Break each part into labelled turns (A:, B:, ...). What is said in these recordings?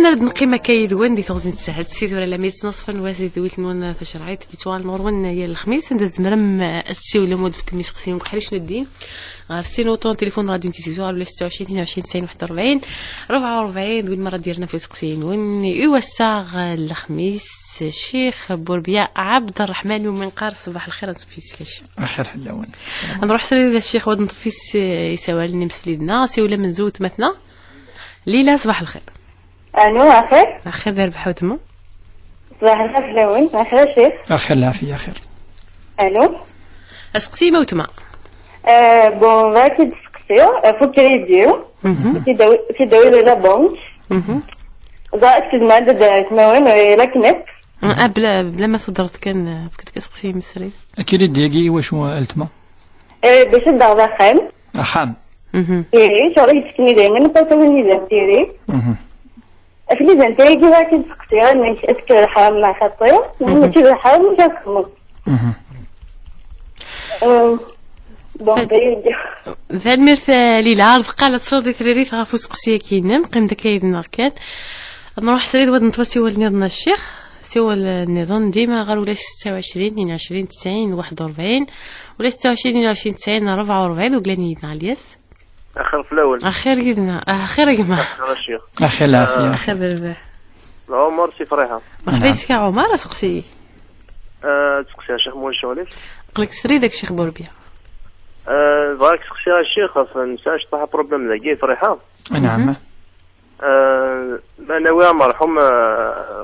A: نرد نقيمة كيد وين دي توزين تساعد سيد ولا ميت نصفا واسيد ويت نون تشرعيت دي توال مروان هي الخميس ندز مرم السي ولا مود في كميس قسيم وحريش ندين غير سينوطون تليفون راديو نتيزيزو ولا 26 22 90 41 44 وين مرة ديرنا في سقسين وين يوسع الخميس الشيخ بوربيا عبد الرحمن ومن قار صباح الخير نصفيس كاش
B: اخر حلاوه
A: نروح سري الشيخ ود نطفيس يسوى لنا مسفليدنا سي ولا من زوت مثلا ليلى صباح الخير.
C: الو اخير
A: اخير دار بحوتما
C: صباح الخير لوين اخير شيخ
B: اخير العافيه خير.
C: الو
A: اسقسي موتما
C: بون راكي تسقسيو فوق ريديو في داوي لا بونك ضاعت المادة تماوين لكنك
A: بلا ما صدرت كان فكنت كسقسي مسري
B: اكيد ديالي واش هو التما
C: باش الدار خام
B: خام
C: ايه شغل تسكني دائما باسوني زانتيري افلي زانتيري كي راكي تسقسيها مش اسكر الحرام مع خطير ماشي الحرام مش هتخمر
A: فهاد ميرث ليلى الفقالة تصدي تريري تغافو سقسيه كينم قيم داك يدنا كان نروح سريد ود نتوسي ولني الشيخ سوى النظام ديما غير ولا 26 22 90 41 ولا 26 22 90 44 وقلاني يدنا الياس
D: اخر في الاول
A: اخير يدنا اخير يا جماعه
B: اخير العافيه
A: اخير بالرباح
D: عمر سي فريحه
A: مرحبا بك عمر سقسي
D: تسقسي الشيخ مول شغلي
A: قلك سري داك الشيخ بوربيا
D: بغاك تسقسي الشيخ فنساش طاح بروبليم لاكي فريحه
B: نعم
D: انا ويا مرحوم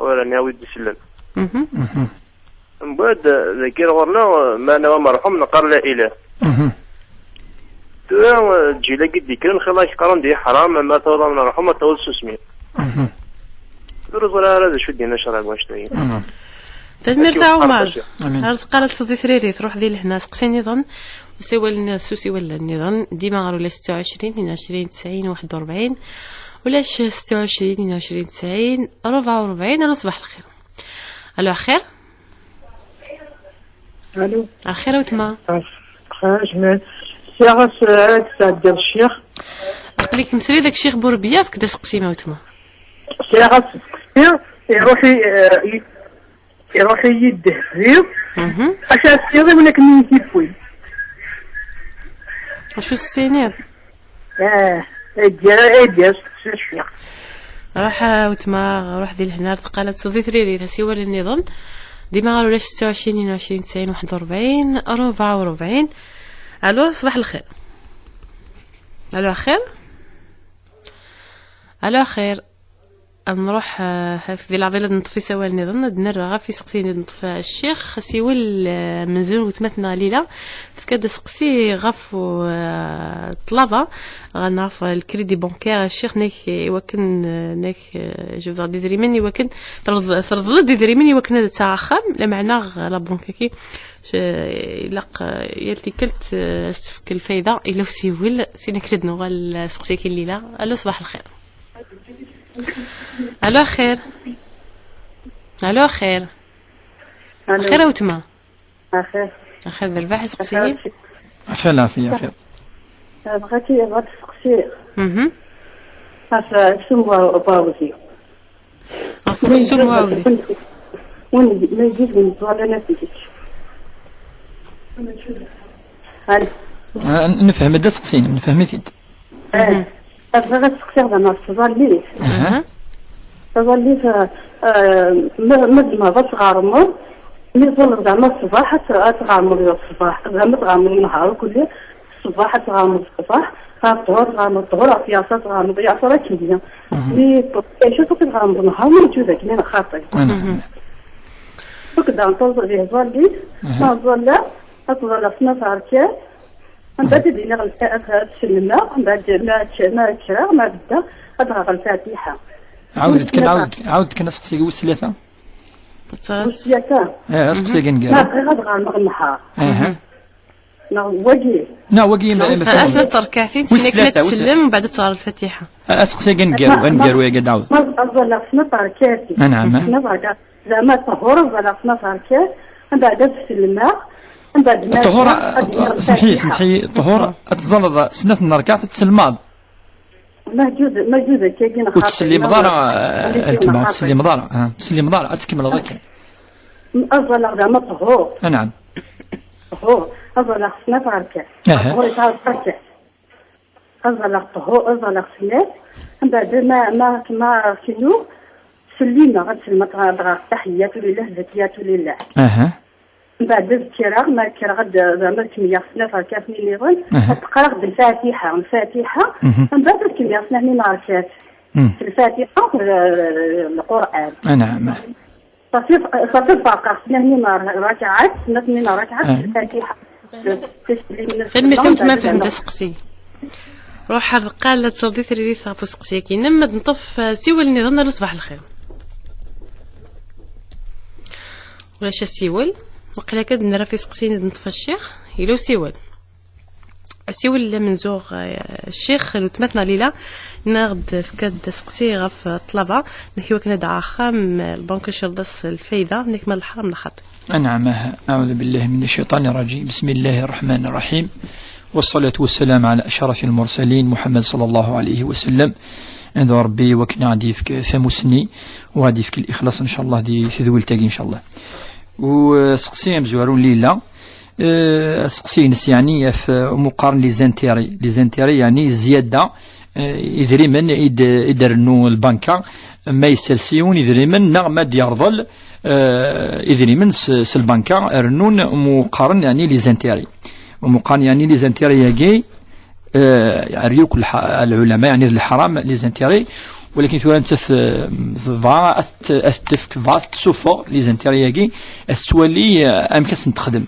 D: ولا ناوي دسلم من بعد ذاكي غورنا ما انا مرحوم نقر لا اله تجي لا قد كان خلاص قرن دي حرام ما توضا من مرحوم توسس اسمي دروز ولا هذا شو دينا شرع واش تاي
A: تدمير تاع عمر هاد قالت صدي ثريري تروح ذي لهنا سقسي نظام وسوى لنا سوسي ولا النظام ديما غير ولا 26 22 90 41 ولا 26 22 90 44 الو صباح الخير. الو اخير
E: الو
A: اخير وتما
E: خاش ساعه سعد الشيخ
A: قليك مسري داك الشيخ بوربيا فك دا سقسي موتما
E: ساعه يروح يدهريو عشان السيري ولكن يكفي
A: شو السينير
E: اجا الشيخ
A: راح وتما روح دي لهنا قالت صدي ثريري تسوى للنظام ديما قالوا 26 22 90 41 44 الو صباح الخير. الو اخير الو اخير نروح هاك ديال العضله نطفي سوا النظام نرغى في سقسي نطفى الشيخ سيول منزول وتمتنا ليله فكاد سقسي غف طلبه غنعرف الكريدي بانكير الشيخ نيك وكن نيك جو دي دريمني وكن فرض دي دريمني وكن تاع خام لمعنى لا بانكي يلق يلتي كلت استفك الفايده الا سيول سينكرد نوغال سقسي كي ليله. الو صباح الخير. الو خير. الو خير. خير وتما اخير بالرباح سقسي
B: اخير العافيه خير.
E: بغيتي تسقسي شنو باوزي
A: شنو باوزي
E: وين ما يجيش من طوال نفسك
B: نفهم هذا تسقسيني نفهمتي
E: بغيت تسقسي زعما تظلي ما بس غارمو ملي زعما الصباح تغامر الصباح زعما تغامر النهار كله الصباح تغامر الصباح الظهر عطياسات تغامر يعصر كيديا مي شوفو تغامر النهار ما تجوزك من خاطر وكذا نطلب به ظلي تظل في نهار كاع من بعد دينا غلفات تسلمنا من بعد ما تشرا ما بدا غنغ الفاتحه
B: عاودت كنا سقسي وسلاتها
E: وسلاتها
B: سقسي كنقال
E: ما غنغ النهار
B: وجي
A: ما اسنا تركعتين سنك تسلم ومن بعد تصار الفاتحه
B: اسقسي كنقالو يا قد عاود
E: ما في نهار كاع
B: نعم
E: زعما الطهور ولا في نهار كاع من بعد تسلمنا من بعد
B: الطهور سمحي الطهور تزلط سنه النهار كاع تسلماد
E: موجودة كاين خاطر
B: وتسلي مضارة الكلمة تسلي مضارة تسلي مضارة أتكمل ذاك
E: أظل زعما طهور
B: نعم
E: طهور أظل خصنا تركع طهور يتركع أظل طهور أظل خصنا من بعد ما كيلو سلينا غتسلم تحيات لله زكيات لله من بعد الكراغ ما كراغ زعما الكمية خصنا تركع في النظام تقرا غد الفاتحة من بعد الكمية خصنا هني ناركات في الفاتحة القرآن
B: نعم
E: صافي باقا خصنا هني ركعات خصنا ركعات في الفاتحة
A: فين فهمت ما فهمت سقسي روح قال تصدي ثري صافو سقسي كي نمد نطف سيول النظام نصبح الخير ولا سيول وقيلا كاد نرى في سقسيني نطفى الشيخ يلو سيول منزوغ الشيخ لو تمتنا ليلة ناخد فكاد سقسي غف طلبة نحكي وكنا دعا خام البنك الشردس الفايدة نكمل الحرام الخاطئ.
B: نعم أعوذ بالله من الشيطان الرجيم بسم الله الرحمن الرحيم والصلاة والسلام على أشرف المرسلين محمد صلى الله عليه وسلم. عند ربي وكنا عندي فيك ثموسني وغادي فيك الإخلاص إن شاء الله دي ذوي التاقي إن شاء الله. وسقسي مزوارون ليلة سقسي نس يعني في مقارن ليزانتيري يعني زيادة إذري من إدرنو البنكة ما يسلسيون إذري من نغمة يرضل إذري من البنكة رنون مقارن يعني ليزانتيري ومقارن يعني ليزانتيري يجي ريوك العلماء يعني الحرام ليزانتيري ولكن ثورا ضاع أتفك ضاع تسوفو ليزانتيري تولي أمكن تخدم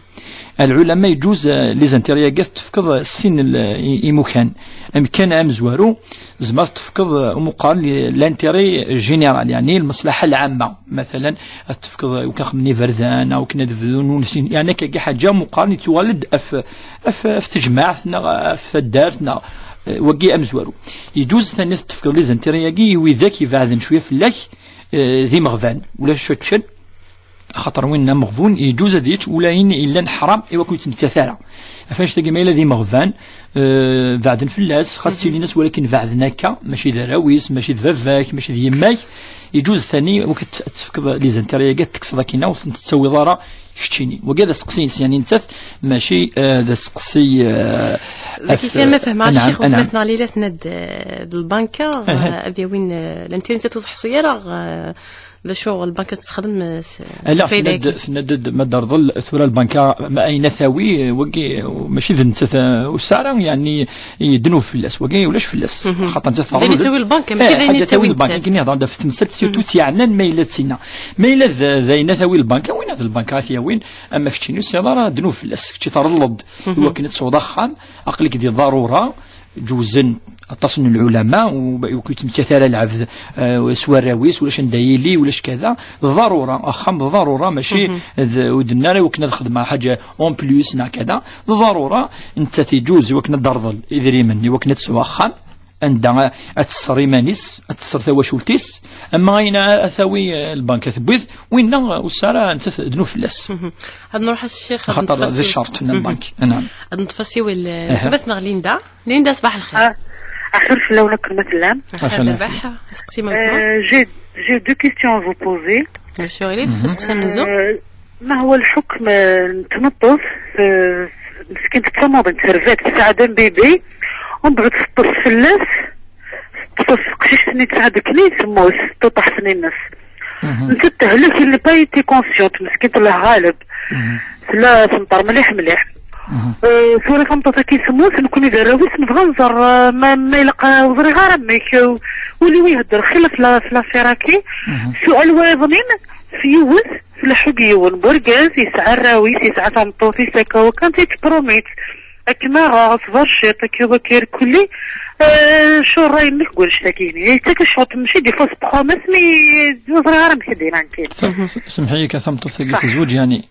B: العلماء يجوز ليزانتيري تفقد السن المكان أمكان أمزوارو زمر تفقد مقارن لانتيري جينيرال يعني المصلحة العامة مثلا تفقد وكنخمني فردان أو كنا دفذون يعني كي حاجة مقارن تولد في تجمعتنا في دارتنا وقي أمزوارو يجوز ثاني تفقد ليزانتيري وذاك يفعذن شوية في الله ذي مغفان ولا شتشن خاطر وين مغفون يجوز ديتش ولاين إلا حرام إوا كنت نتثارى فاش تلقى ما الذي مغفان بعدن في اللاس خاص لي ناس ولكن بعدناك ماشي ذراويس ماشي ذفاك ماشي يماك يجوز ثاني وكت تفكر لي زانتيريات تكسر كينا وتسوي ضاره شتيني وكذا سقسي يعني نتف ماشي ذا سقسي
A: لكن كما فهم الشيخ وثمتنا ليله ند البنكه هذه وين الانترنت توضح راه ذا شو البنكة تستخدم
B: لا سندد ما درضل ثورة البنكة ما أين ثاوي وقي ماشي ذنت والسعر يعني يدنو في اللاس وقي ولاش في اللاس خاطر تثارو
A: ذي تسوي البنكة ماشي ذي تسوي
B: البنكة كي نهضر في تمثل سيرتو تيعنا ما إلا تسينا ما إلا ذا ثاوي البنكة وين هذا البنكة ثيا وين أما كتشينو سيضارة دنو في اللاس كتشي ترلض هو كنت صودا خام أقلك دي ضرورة جوزن اتصن العلماء وكيتم تثال العفذ سوا الراويس ولاش ندايلي ولاش كذا ضروره اخم ضروره ماشي ودنا وكنا نخدم حاجه اون بلوس نا كذا ضروره انت تيجوز وكنا درضل اذري مني وكنا تسوا خام عندها اتصري مانيس اتصر ثواشولتيس اما غين اثاوي البنك ثبيث وين وساره انت دنو فلاس
A: هاد نروح الشيخ
B: خاطر ذي الشرط من البنك نعم
A: نتفسي ثبتنا ليندا صباح الخير
F: آخر في الأولى كلمة اللام. J'ai deux questions à vous poser. ما هو الحكم تنطف مسكين تتصنض تسرفات تساعدن بيبي ونبغي تفطس في اللاس تفطس قشيش سني تساعد كنيس موس تطح سني الناس انت تهلك اللي بايتي كونسيونت مسكين الله غالب لا فنطر مليح سوري فهمت كي سموس نكون يدراويس نبغى نزر ما يلقى وزري غير امك ولي يهدر خلاف في لافيراكي سؤال واضنين في يوز في الحقيون بركاز يسعى الراويس يسعى فهمتوتي ساكا وكان تيتبروميت اكما غاصفر شيط كيما كير كلي شو راي منك قول شتاكيني تاكشوط ماشي دي فوس بخومس مي وزري غير امك دينا نكين
B: سمحي لي كثمتوتي زوج يعني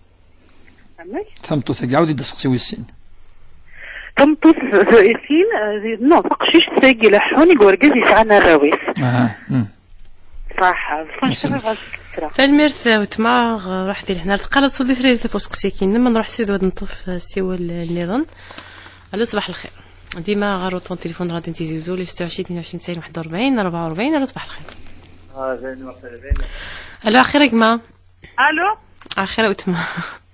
B: ثمتو عاودي دسقسي ويسين
F: ثمتو ويسين نو فقشيش تساقي لحوني قورقاز يسعنا الراويس صح
A: فالميرث وتماغ رحتي لهنا قالت صديت لي تتوسقسي كي لما نروح سيد ود نطف سيوا النظام الو صباح الخير ديما غير طون تليفون راديو تيزيزو لي 26 22 90 41 44. الو صباح الخير. الو اخيرا كما
F: الو
A: اخيرا وتما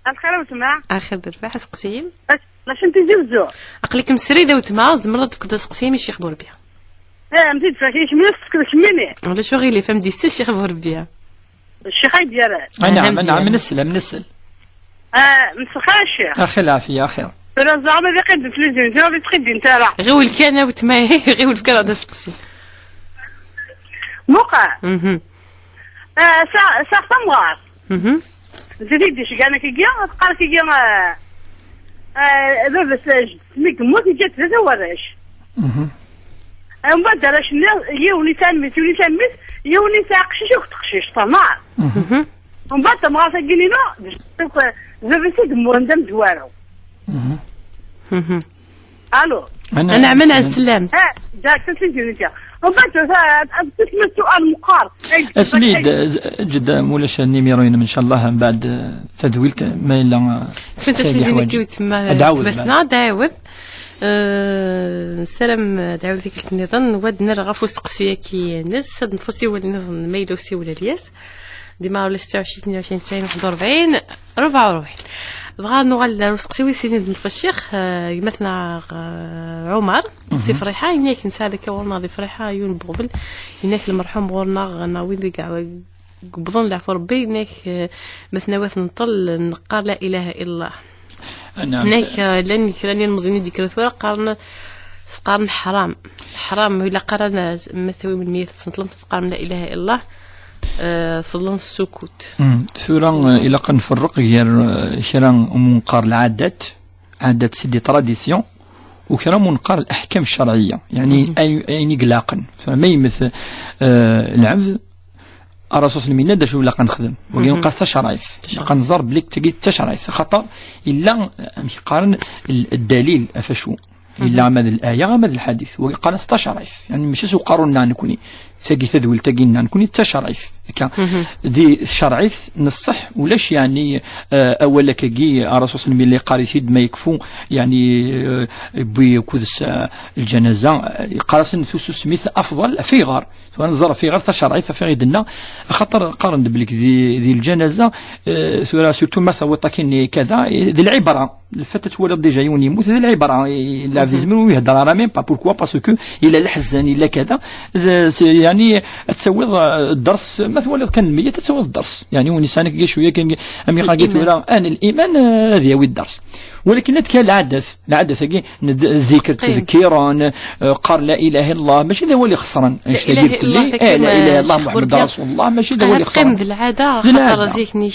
F: الخير وتما
A: اخر دربا حسقسيم
F: باش انت زوزو
A: اقلك مسريده وتما زمرت تقدر تقسيم الشيخ بوربيا
F: مزيد فاكيش مني
A: ولا شو غير اللي فهم دي الشيخ بوربيا
F: الشيخ ديالها
B: نعم نسل
F: مسخا الشيخ
B: اخي العافيه اخي
F: انا زعما اللي قد تلفزيون جاوبي تقدي انت راه
A: غير الكان وتما غير الفكره هذا سقسي
F: موقع سا سمغار زيدي شي كان كي قال كي بابا ساجد سميك موت جات ثلاثه وراش من بعد راش يوني سميت يوني ساقشيش وتقشيش طماع من بعد تمغار ساكينينا بابا ساجد مهندم دوارو الو
A: انا من على السلام
F: جاك تسجل انت وبعد تسمع سؤال مقار
B: اسمي جد مولاش النيميروين ان شاء الله من بعد تدويلت ما الا
A: فين تسجل كي تما تبثنا داود سلام دعوة ذيك النظام واد نرغف وسقسيه كي ناس هاد نفسي ولا نظن ميلو سي ولا الياس ديما ولا 26 22 90 41 44 بغا نوغال رسقسي سيدي الشيخ يمثلنا عمر سي فريحه ياك نسى هذاك ورنا ذي فريحه يون بغبل هناك المرحوم ورنا ناوي ذي كاع قبضن العفو ربي هناك مثلا واث نطل نقال لا اله الا الله هناك لاني المزينين ديك الثوره قارن حرام الا قرنا مثوي من 100 سنه قارن لا اله الا الله فضلن السكوت
B: ثورة إلا قنفرق غير شرا منقار العادات عادات سيدي تراديسيون وكرا منقار الأحكام الشرعية يعني أين قلاقا فما يمثل العبد الرسول صلى الله عليه وسلم ولا قنخدم وقال قال تشرعيث قنزر بليك تجي تشرعيث خطأ إلا قارن الدليل أفشو إلا عمد الآية عمد الحديث وقال تشرعيث يعني مش سو قارنا نكوني تاقي تدويل تاقينا نكوني تشرعيث دي شرعيث نصح ولاش يعني أولا كي الرسول صلى الله عليه وسلم اللي قال يسيد ما يكفو يعني بكودس الجنازة قال سنثوس سميث أفضل في غار ونظر في غير تشرعيث في غيدنا خاطر قارن بلك ذي الجنازة سورتو مثلا وطاكين كذا ذي العبرة الفتاة ولد ديجا يوني يموت ذي العبرة لا في زمن ويهدر راه ميم با بوركوا باسكو إلا الحزن إلا كذا يعني تسوي الدرس مثلا كان المية تسوي الدرس يعني ونسانك كي شويه كان امي قالت ولا انا الايمان هذا هو الدرس ولكن كان العدث كي الذكر تذكيرا قال لا اله الا الله ماشي هذا هو اللي خسران
A: لا اله الا الله
B: محمد رسول الله ماشي هذا هو اللي خسران
A: العاده خاطر زيكني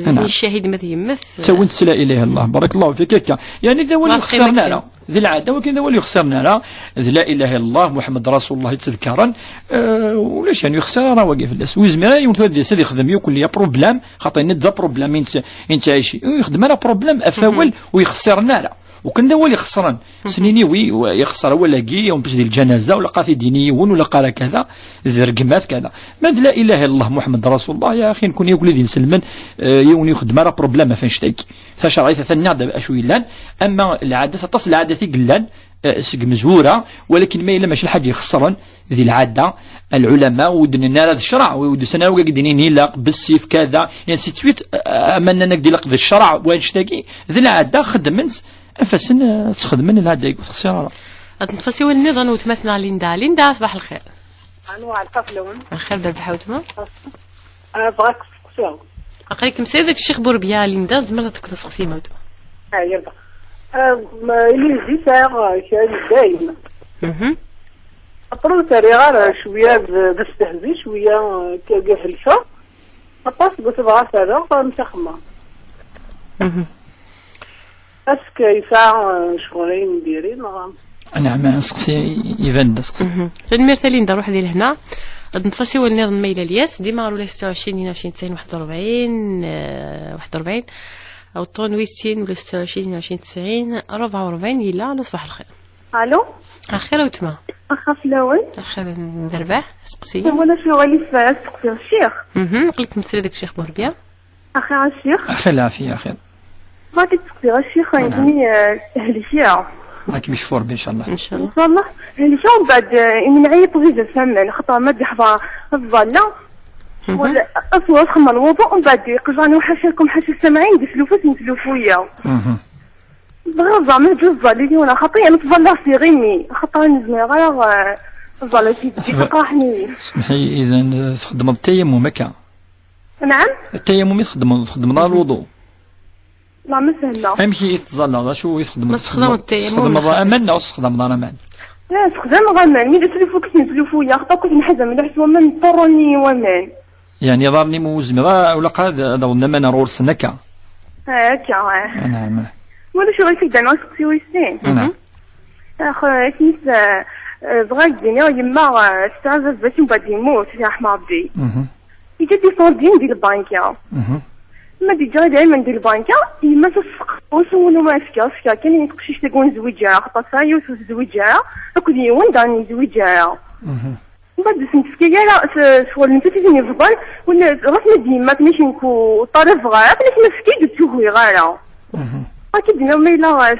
A: الشهيد ما يمث
B: سويت لا اله الا الله بارك الله فيك يعني ذا هو اللي خسرنا ذي العاده ولكن ذا هو اللي خسرنا لا اله الا الله محمد رسول الله تذكارا ولاش يعني يخسر راه واقف الناس ويزمر يمثل سيدي يخدم يكون لي بروبليم خاطر ندى بروبليم انت عايشي يخدم انا بروبليم افاول ويخسرنا لا وكان هو اللي خسران سنيني ويخسر ولا كي يوم باش ديال الجنازه ولا قاثي ديني ولا قرا كذا زرقمات كذا ما لا اله الا الله محمد رسول الله يا اخي نكون يقول لي نسلمن يوني يخدم راه بروبليم فاش تاكي فشرعي ثاني اشوي لان اما العاده تصل العاده قلان سق مزوره ولكن ما الا ماشي الحاجه يخسرن ذي العاده العلماء ودنا هذا الشرع ودسنا وقاعدين لا بالسيف كذا يعني سيتويت امنا نقدر نقضي الشرع واش تاكي ذي العاده خدمت أفسن تخدمن الهدايق وتخسرها.
A: أتنفسي والنظام وتمثلنا ليندا صباح الخير.
F: أنا القفلون.
A: الخير درب حوتما.
F: أنا بغاك تسقسيهم.
A: أقريك مسيدك الشيخ بوربيا ليندا زمرت تقدر تسقسي موتما.
F: يلا. اللي زي ساعة كان دايما. أطلع سريعة شوية باستهزي شوية كجهلشة. أطلع قلت بغا سريع فمسخمة. اسك يساع شغلين دايرين
B: نعم نسقسي ايفان نسقسي
A: فالميرتا ليندا روح ديال هنا نتفاسيو النظام ميل الياس ديما ولا 26 22 90 41 او طونويستين ولا 26 22 90 44 يلا صباح الخير.
C: الو
A: اخيرا وتما
C: اخاف لون
A: اخيرا ندربح سقسي
C: وانا شنو غادي تسقسي الشيخ
A: قلت مسري داك الشيخ بوربيا
C: اخي الشيخ
B: اخي العافيه اخي
C: ما تسقسي الشيخ عندي تهليشيه
B: راك مشفور ان شاء الله.
A: ان شاء الله.
E: ان شاء الله. يعني شو بعد من عيط ويجي السمن خطا ما يحفظ الظله ولا اصلا خمر الوضوء ومن بعد يقجاني وحاشاكم حاشا السامعين بسلوفات نسلوفويا. بغا زعما جوز لي وانا خاطي انا تظل صيغيني خاطر نزمي غير تظل تقاحني.
B: سمحي اذا تخدم التيمم هكا.
E: نعم.
B: التيمم تخدم نهار الوضوء.
E: لا ما سهله.
B: امشي تتزلى شو يخدم؟
A: تخدم التيمم.
B: تخدم امان او تخدم دار امان؟
E: لا تخدم غمان ملي تلفوك نسلوفويا خاطر كنت نحزم من حسوا من طرني ومان.
B: يعني ضارني موزمي ولا قاد هذا ولما انا رول سنكا.
E: هكا.
B: نعم.
E: ولا شو غير كدا نسقسي ويسين.
B: نعم.
E: اخا كيف بغا الدنيا يما استعجل باش من بعد يموت يا حماضي. يجي ديفوندين ديال البنكه. ما ديجا دائما ديال البنكه يما تسق وسولو ما فكا كان يتقشيش تكون زويجه خاطر سايوس زويجه اكو ديون داني زويجه. من بعد سنتسكي لا سوال انت تجيني فضل ولا راسنا ديما ماشي نكو طرف غير باش نسكي تشوفي غير. اكيد انا ميلا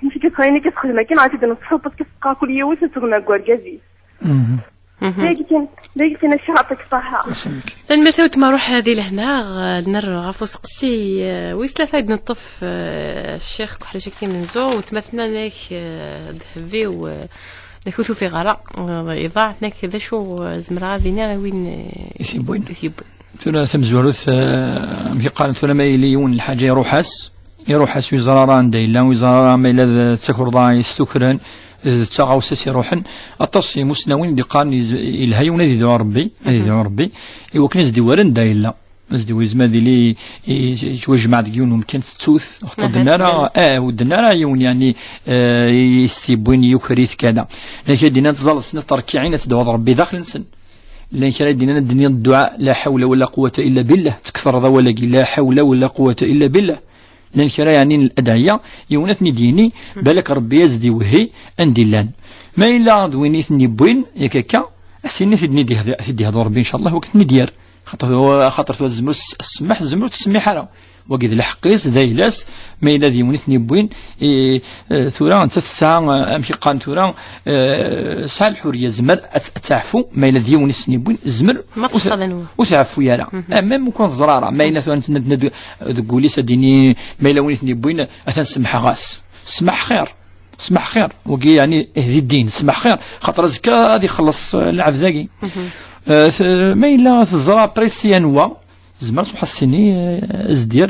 E: ماشي كتخليني كتخدم كاين عاد نتصوت كتبقى كل يوم تسغنا كواركازي. دايك انا شي عطيك الصحه.
A: فالمرتوت ما روح هذه لهنا نر غفو سقسي ويسلا فايد نطف الشيخ كحرشي كي منزو وتمثلنا لك ذهبي و نكوتو في غراء إضاعة كذا شو زمرا ذينا وين
B: يثيبون ثنا تمزوروث قال ثنا ما يليون الحاجة يروحس وزراران دايلا وزراران ما إلا تسكر ضاي استكرن تساغا وساسي روحن التصي مسنوين دي قان الهيون هذه دعاء ربي إيوا كنز دي ورن دايلا نزدي ويزما لي يتوجمع ديون ممكن تتوث اختار الدنارة والدنارة يون يعني يستيبون يكريث كذا لكن دينا تظل سنة تركيعين تدعو ربي داخل نسن لكن دينا الدنيا الدعاء لا حول ولا قوة إلا بالله تكثر ذا ولا لا حول ولا قوة إلا بالله لأن كرا يعني الأدعية يونتني ديني بالك ربي يزدي وهي أندلان ما إلا دوينيتني بوين يكاكا أسيني تدني هذا ربي إن شاء الله وقت ندير خاطر الزمرو السماح الزمرو تسمي حرام وقد الحقيس ذيلاس ما إلا ديونيتني بوين ثورا أنت الساعة أمشي قان ثورا ساعة الحرية زمر تعفو ما إلا ديونيتني بوين زمر وتعفو يالا أما ممكن زرارة ما إلا ثورا أنت تقولي سديني ما إلا ونيتني بوين أتنسمح غاس سمح خير وقي يعني اهدي الدين سمح خير خاطر زكا غادي يخلص العبد ذاكي ما إلا تزرع بريسيانوا زمرت وحسيني ازدير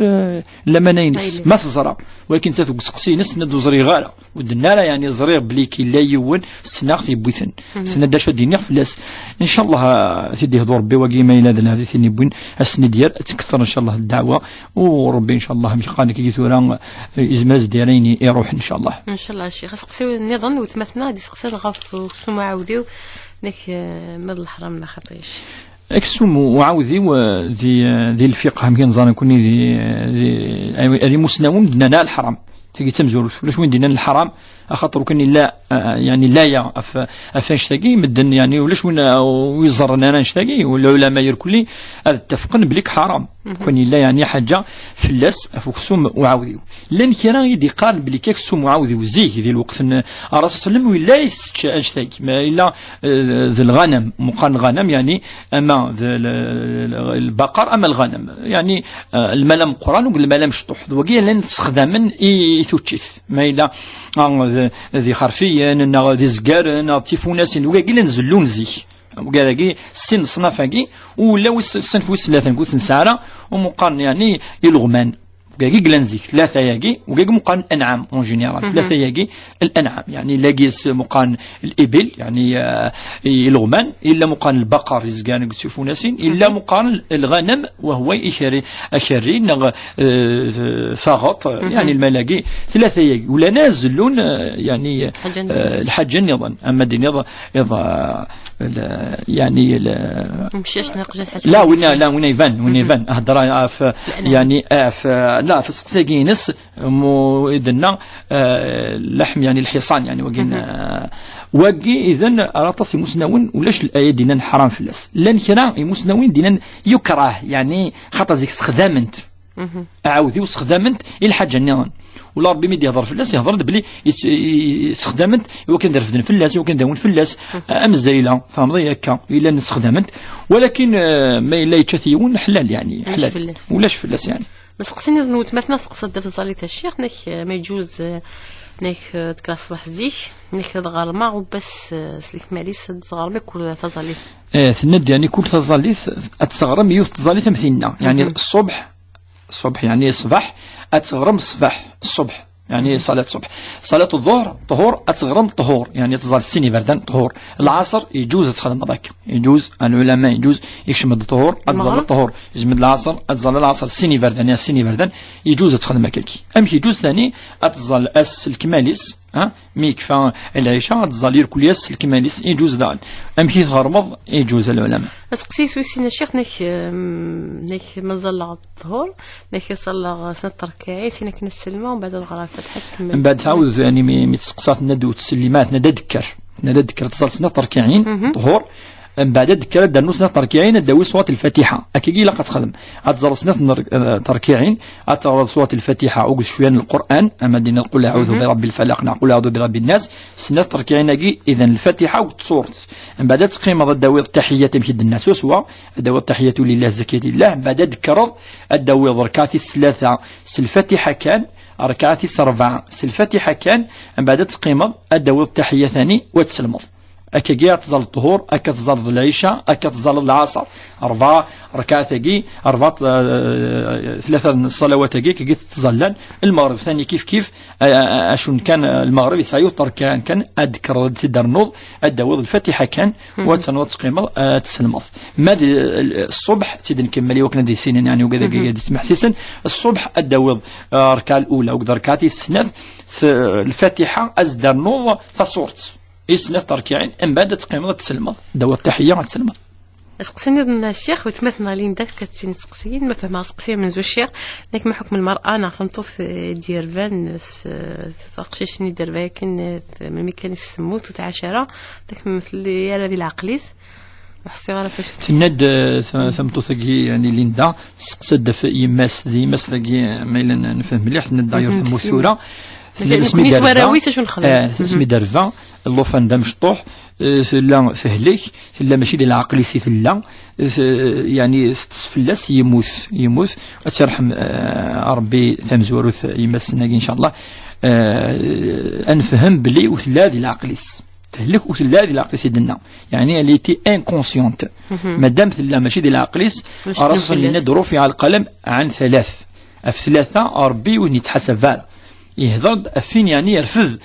B: لما نينس ما تزرع ولكن تسقسي نس ندو زري غالا ودنالا يعني زرير بليكي لا يون سناخ يبوثن سنة داشو دينيغ فلاس ان شاء الله تدي هدو ربي وقي ما إلا ذن هذه ثاني بوين السنة ديال تكثر ان شاء الله الدعوة وربي ان شاء الله ميقاني كي ثورا ازماز دياليني يروح ان شاء الله
A: الشيخ سقسيو النظام وتمثلنا دي سقسي الغاف سمو عاوديو نك مد الحرام لا خطيش
B: اكسوم وعاوذي ذي الفقه يمكن نظن كوني ذي مسنون دنا الحرام تيجي تمزور ولاش وين دينا الحرام اخاطر كان لا يعني لا يا افنشتاقي مدن يعني ولاش وين ويزرنا انا نشتاقي والعلماء يركلي هذا اتفقن بليك حرام كون لا يعني حاجه فلاس افكسوم وعاوديو لان كان يدي قال بلي كيكسوم وعاوديو زيه ذي الوقت الرسول صلى الله عليه وسلم ولا يشتاقي ما الا ذي الغنم مقان الغنم يعني اما البقر اما الغنم يعني الملام قران والملام شطوح وكي لان تستخدم يتوتشيث ما الا ذي خرفيا نا ذي زكار نا تيفوناس وكاكي نزلون زيه وكاكي السن صنافاكي ولا الصنف ثلاثه نقول نساره ومقارن يعني يلغمان وكاكي كلانزيك ثلاثه ياكي وكاكي مقارن الانعام اون جينيرال ثلاثه ياكي الانعام يعني لاقيس مقارن الابل يعني الغمان الا مقارن البقر يزكان تيفوناسين الا مقارن الغنم وهو يشري ثغط يعني الملاقي ثلاثه ياكي ولا نازلون يعني الحج النظام اما دي يعني
A: مشيش نقجل الحاجه
B: لا وين يفان هضر يعني لا في سقساكينس مودنا اللحم يعني الحصان يعني وقي اذن راطس مسنون ولاش الايه دينا حرام فلاس لان كرا مسنون دينا يكره يعني خاطر زيك استخدامنت اعاودي واستخدامنت الحاجه النظام ولا ربي ميدي يهضر فلاس يهضر بلي استخدمت وكان درفدن فلاس وكان داون فلاس ام الزايله فهمضي هكا الا نستخدمت ولكن ما الا يتشاتيون حلال يعني حلال ولاش فلاس يعني
A: بس قصني نوت مثلا قصد في الزاليت الشيخ نك ما يجوز نك تكلاس واحد زيك نك تغرما وبس سلك ماليس تغرمي كل تزاليت
B: تند يعني كل تزاليت اتغرم يوث تزاليت مثلنا يعني الصبح يعني الصباح اتغرم الصبح يعني صلاة الصبح صلاة الظهر طهور أتغرم طهور يعني تظل السني بردان طهور العصر يجوز تخدم ضباك يجوز العلماء يجوز يكشمد الطهور أتظل الطهور يجمد العصر أتظل العصر السني بردان يا سني بردان يجوز تخدم كيكي أم يجوز ثاني أتظل أس الكماليس ميكفا العشاء أتظل يركل يس الكماليس يجوز ذلك أم كي تغرمض يجوز العلماء
A: أسقسيس ويسينا الشيخ نك مظل الظهور نك صلى سنة ركعين سينا كنا السلمة ومن بعد الغرا الفتحة
B: من بعد تعود يعني متسقسات ندو تسليمات ندذكر تصل سنة ركعين ظهور من بعد ذكر دار نص تركيعين داوي صوت الفاتحة أكيد لا تخدم أتزر سنة تركيعين أتغرض صوت الفاتحة أو شوية القرآن أما دينا نقول أعوذ برب الفلق نقول أعوذ برب الناس سنة تركيعين أجي إذا الفاتحة وتصورت من بعد تقيم الداوي التحية تمشي الناس وسوا الداوي التحية لله زكاة لله من بعد ذكر الداوي ركعتي الثلاثة الفاتحة كان ركعتي أربعة الفاتحة كان من بعد تقيم الداوي التحية ثاني وتسلم أكاكي تظل الظهور أكا تظل العشاء أكا تظل العصر 4 ركعات أكي 4 3 صلوات أكي كي تظلن المغرب ثاني كيف أشون كان المغرب يسعيو تركان كان أذكر تدر نوض الداوض الفاتحة كان وتنوض تقيم تسلمض ماذا الصبح تدن كمالي وكنا دي سنين يعني وكذا قاعد تسمع حسيسا الصبح الداوض ركعة الأولى وكذا ركعتي السنة الفاتحة أزدر نوض فصورت إسنة تركيعين أم بعد تقيم تسلمض دوا التحية تسلمض
A: اسقسيني ضمن الشيخ وتمثلنا لين داك كتسين سقسيين ما فهمها سقسيه من زوج الشيخ لكن ما حكم المرأة أنا فهمتوث دير فان تقشيش ندير لكن ملي كان يسموت وتعاشرة داك مثل يا هذه العقليس وحسي غير فاش
B: تند ثمتوثكي يعني ليندا سقسد في يماس ذي مسلكي ما إلا نفهم مليح تند يرثمو ثورة
A: اسمي دارفا
B: اسمي دارفا اللوفان دا مشطوح لا سهلك لا ماشي ديال العقل سي لا يعني فلاس يموت وترحم ربي ثمزوروث يمسنا ان شاء الله انفهم بلي وثلا ديال العقليس تهلك وثلا ديال العقليس يدنا يعني اللي تي انكونسيونت مادام ثلا ماشي ديال العقليس راسل لنا ظروف على القلم عن 3 ربي وين يتحسب فعلا يهضر فين يعني يرفض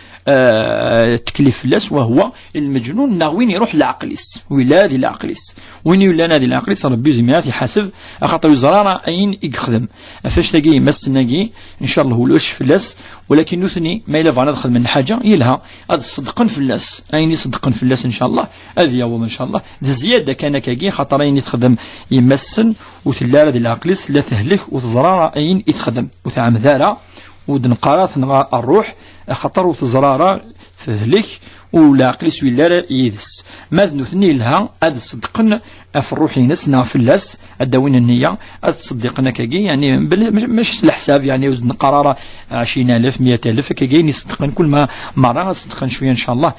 B: تكليف اللاس وهو المجنون ناوين يروح لعقليس ولادي العقليس وين يولى نادي العقليس ربي زميات يحاسب خاطر زرارة اين يخدم فاش تلاقي مسناقي ان شاء الله ولوش فلاس ولكن نثني ما الا فانا ندخل من حاجه يلها هذا صدقن فلاس اين يصدقن فلاس ان شاء الله هذه يوم ان شاء الله الزياده كان كاكي خاطر اين يتخدم يمسن وتلا ديال العقليس لا تهلك وتزرارة اين يتخدم وتعم ذاره ودنقارات الروح خطر وتزرارة تهلك ولا عقليس ولا يدس ماذا نثني لها هذا صدقنا في الروح نسنا في اللاس الدوين النية هذا تصدقنا كاكي يعني ماشي الحساب يعني وزن قرارة 20,000 100,000 كاكي يصدقن كل ما مرة صدقن شوية ان شاء الله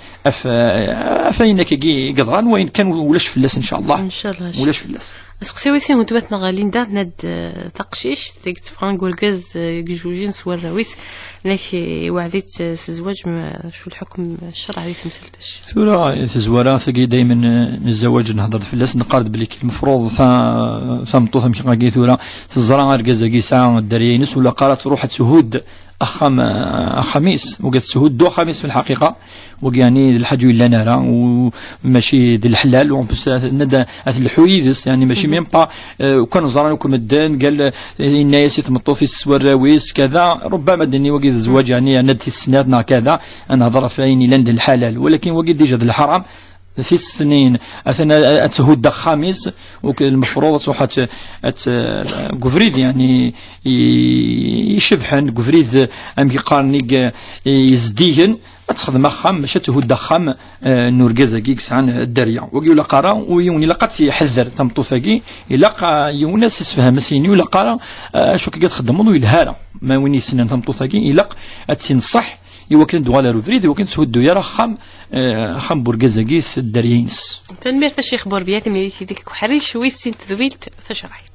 B: فاين كاكي قدران وين كان ولاش في اللاس ان شاء الله
A: ان شاء الله
B: ولاش في اللاس
A: اسقسي ويسين وتباتنا غالين دا ند تقشيش تيكت فرانك والغاز جوجين سوا الرويس لكن وعديت الزواج شو الحكم الشرعي في مسألتش
B: سورة تزوارا ثقي دائما الزواج نهضر في اللاس نقارد بلي المفروض ثمطوث مكي قاقي ثورا تزرع ركزاكي ساعة الدرينس ولا قالت روح تهود خميس وقت سهود دو خميس في الحقيقة ويعني الحاج ولا نرى وماشي ديال الحلال وبس ندى الحويدس يعني ماشي ميم با وكان زران وكم الدين قال الناس يتمطوا في السوراويس كذا ربما دني وقت الزواج يعني ندي السنات كذا انا هضر في عيني لند الحلال ولكن وقت ديجا الحرام في السنين أثناء تهود خامس والمفروض صحة قفريد يعني يشبحن قفريد أم يقارنيك يزديهن تخدم خام ماشي تهود خام نورغازا كيكس عن الدريا ويقول قرا ويوني لقات يحذر تمطوفاكي الا يونس يسفهم سيني ولا قرا شو كي تخدم ويلهالا ما وين يسنن تمطوفاكي الا تنصح يوكل دوغالا روفريد يوكل تهدو يرا خام بورغازا كيس الدريينس
A: تنمير الشيخ بوربيات ملي تيديك وحريش ويستين تذويلت تشرحي